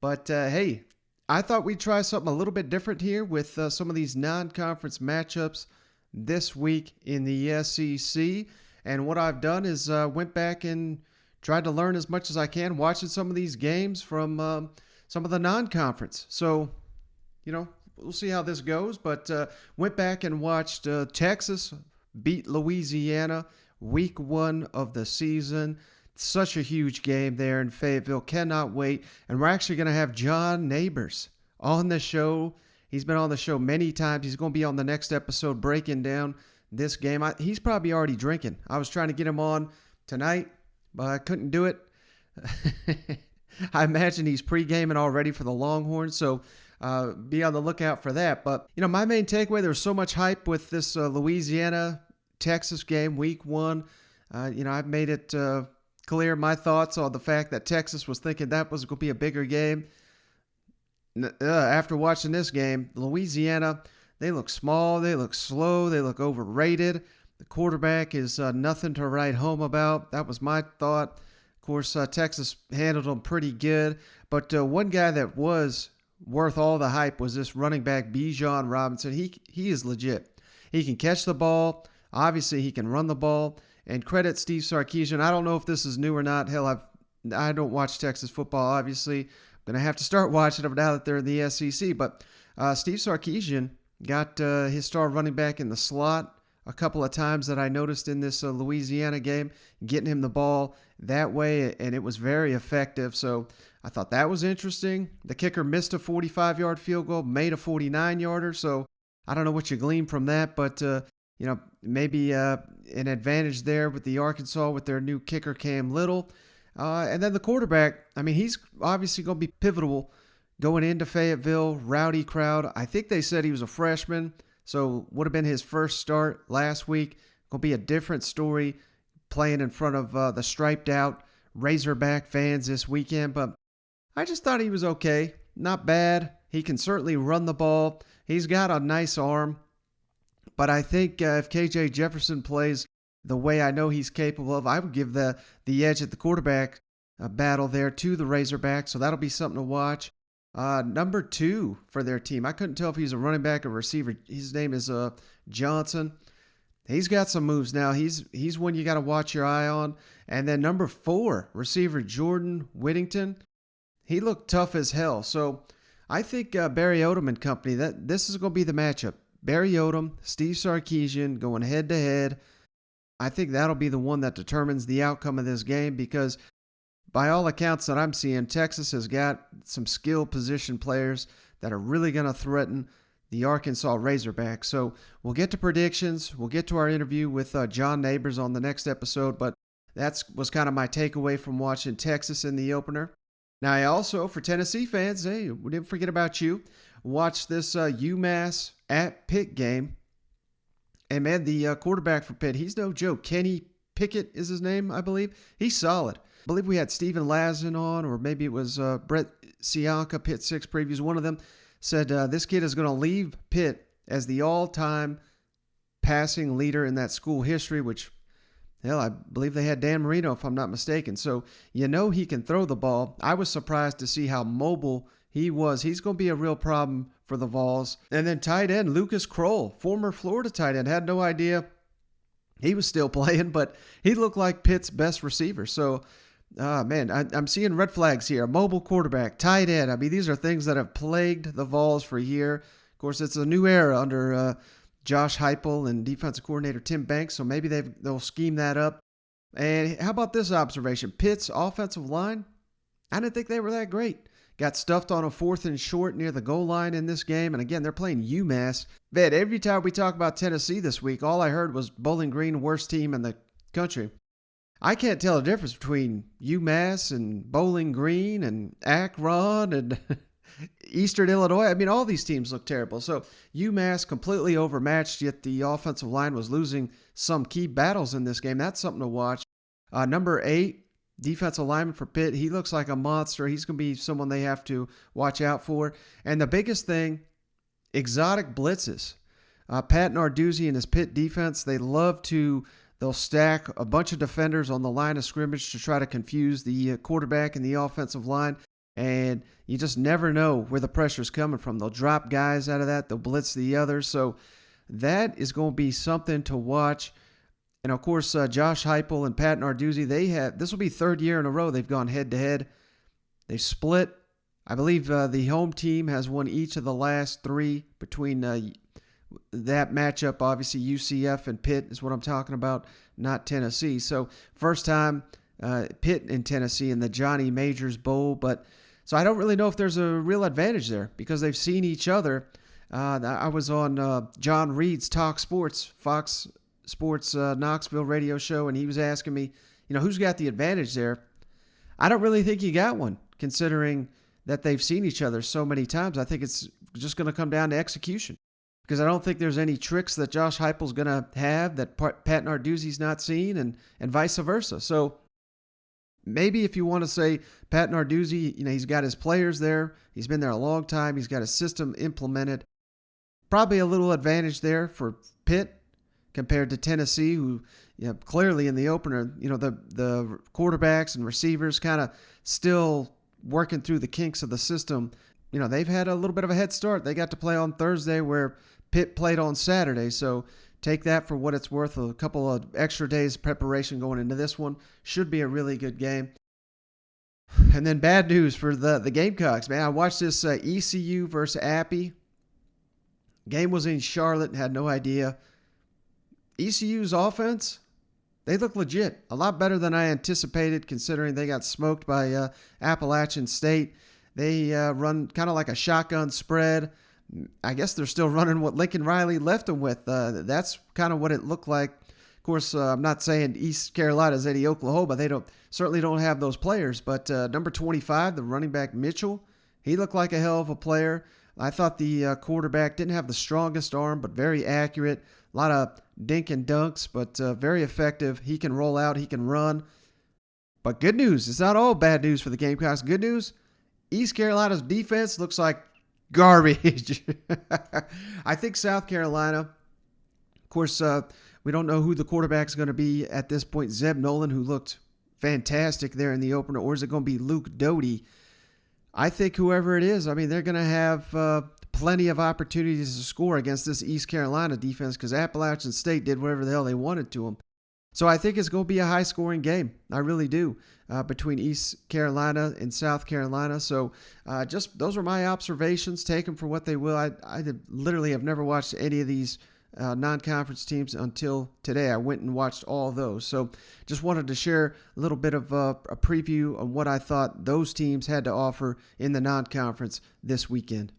But hey, I thought we'd try something a little bit different here with some of these non-conference matchups this week in the SEC. And what I've done is went back and tried to learn as much as I can watching some of these games from some of the non-conference. So, we'll see how this goes. But went back and watched Texas beat Louisiana week 1 of the season. Such a huge game there in Fayetteville. Cannot wait. And we're actually going to have John Neighbors on the show. He's been on the show many times. He's going to be on the next episode breaking down this game. He's probably already drinking. I was trying to get him on tonight, but I couldn't do it. I imagine he's pre-gaming already for the Longhorns, so be on the lookout for that. But, my main takeaway, there's so much hype with this Louisiana-Texas game, week 1. I've made it clear my thoughts on the fact that Texas was thinking that was going to be a bigger game. After watching this game, Louisiana, they look small, they look slow, they look overrated. The quarterback is nothing to write home about. That was my thought. Of course, Texas handled them pretty good. But one guy that was worth all the hype was this running back, Bijan Robinson. He is legit. He can catch the ball. Obviously, he can run the ball. And credit Steve Sarkisian. I don't know if this is new or not. Hell, I don't watch Texas football, obviously. I'm going to have to start watching them now that they're in the SEC. But Steve Sarkisian got his star running back in the slot a couple of times that I noticed in this Louisiana game, getting him the ball that way, and it was very effective. So I thought that was interesting. The kicker missed a 45-yard field goal, made a 49-yarder. So I don't know what you glean from that, but maybe an advantage there with the Arkansas with their new kicker, Cam Little. And then the quarterback, he's obviously going to be pivotal going into Fayetteville, rowdy crowd. I think they said he was a freshman, so would have been his first start last week. Going to be a different story playing in front of the striped out Razorback fans this weekend. But I just thought he was okay. Not bad. He can certainly run the ball. He's got a nice arm. But I think if KJ Jefferson plays the way I know he's capable of, I would give the edge at the quarterback battle there to the Razorbacks. So that'll be something to watch. Number 2 for their team. I couldn't tell if he's a running back or receiver. His name is Johnson. He's got some moves now. He's one you got to watch your eye on. And then number 4, receiver Jordan Whittington. He looked tough as hell. So I think Barry Odom and company, that this is going to be the matchup. Barry Odom, Steve Sarkisian going head-to-head. I think that'll be the one that determines the outcome of this game because by all accounts that I'm seeing, Texas has got some skilled position players that are really going to threaten the Arkansas Razorbacks. So we'll get to predictions. We'll get to our interview with John Neighbors on the next episode, but that was kind of my takeaway from watching Texas in the opener. Now, I also, for Tennessee fans, hey, we didn't forget about you. Watch this UMass at Pitt game. And man, the quarterback for Pitt, he's no joke. Kenny Pickett is his name, I believe. He's solid. I believe we had Steven Lazen on, or maybe it was Brett Sianka, Pitt 6 previews. One of them said this kid is going to leave Pitt as the all-time passing leader in that school history, which, hell, I believe they had Dan Marino, if I'm not mistaken. So he can throw the ball. I was surprised to see how mobile he was. He's going to be a real problem for the Vols. And then tight end, Lucas Kroll, former Florida tight end. Had no idea he was still playing, but he looked like Pitt's best receiver. So, man, I'm seeing red flags here. A mobile quarterback, tight end. These are things that have plagued the Vols for a year. Of course, it's a new era under Josh Heupel and defensive coordinator Tim Banks, so maybe they'll scheme that up. And how about this observation? Pitt's offensive line, I didn't think they were that great. Got stuffed on a 4th and short near the goal line in this game. And again, they're playing UMass. Vet, every time we talk about Tennessee this week, all I heard was Bowling Green, worst team in the country. I can't tell the difference between UMass and Bowling Green and Akron and Eastern Illinois. All these teams look terrible. So UMass completely overmatched, yet the offensive line was losing some key battles in this game. That's something to watch. Number 8. Defensive lineman for Pitt, he looks like a monster. He's going to be someone they have to watch out for. And the biggest thing, exotic blitzes. Pat Narduzzi and his Pitt defense, they'll stack a bunch of defenders on the line of scrimmage to try to confuse the quarterback and the offensive line. And you just never know where the pressure's coming from. They'll drop guys out of that. They'll blitz the others. So that is going to be something to watch. And of course, Josh Heupel and Pat Narduzzi, this will be third year in a row they've gone head to head. They split. I believe the home team has won each of the last three between that matchup. Obviously, UCF and Pitt is what I'm talking about, not Tennessee. So first time Pitt and Tennessee in the Johnny Majors Bowl. But so I don't really know if there's a real advantage there because they've seen each other. I was on John Reed's Talk Sports, Fox Sports Knoxville radio show, and he was asking me, who's got the advantage there? I don't really think you got one, considering that they've seen each other so many times. I think it's just going to come down to execution because I don't think there's any tricks that Josh Heupel's going to have that Pat Narduzzi's not seen and vice versa. So maybe if you want to say Pat Narduzzi, he's got his players there. He's been there a long time. He's got a system implemented. Probably a little advantage there for Pitt compared to Tennessee, who clearly in the opener, the quarterbacks and receivers kind of still working through the kinks of the system. They've had a little bit of a head start. They got to play on Thursday where Pitt played on Saturday. So take that for what it's worth. A couple of extra days preparation going into this one. Should be a really good game. And then bad news for the Gamecocks, man. I watched this ECU versus Appy. Game was in Charlotte. Had no idea. ECU's offense, they look legit. A lot better than I anticipated considering they got smoked by Appalachian State. They run kind of like a shotgun spread. I guess they're still running what Lincoln Riley left them with. That's kind of what it looked like. Of course, I'm not saying East Carolina's Eddie Oklahoma. They certainly don't have those players. But number 25, the running back Mitchell, he looked like a hell of a player. I thought the quarterback didn't have the strongest arm, but very accurate. A lot of dink and dunks, but very effective. He can roll out. He can run. But good news. It's not all bad news for the Gamecocks. Good news. East Carolina's defense looks like garbage. I think South Carolina, of course, we don't know who the quarterback's going to be at this point. Zeb Nolan, who looked fantastic there in the opener, or is it going to be Luke Doty? I think whoever it is, they're going to have plenty of opportunities to score against this East Carolina defense because Appalachian State did whatever the hell they wanted to them. So I think it's going to be a high-scoring game. I really do, between East Carolina and South Carolina. So just those are my observations. Take them for what they will. I literally have never watched any of these non-conference teams until today. I went and watched all those. So just wanted to share a little bit of a preview on what I thought those teams had to offer in the non-conference this weekend.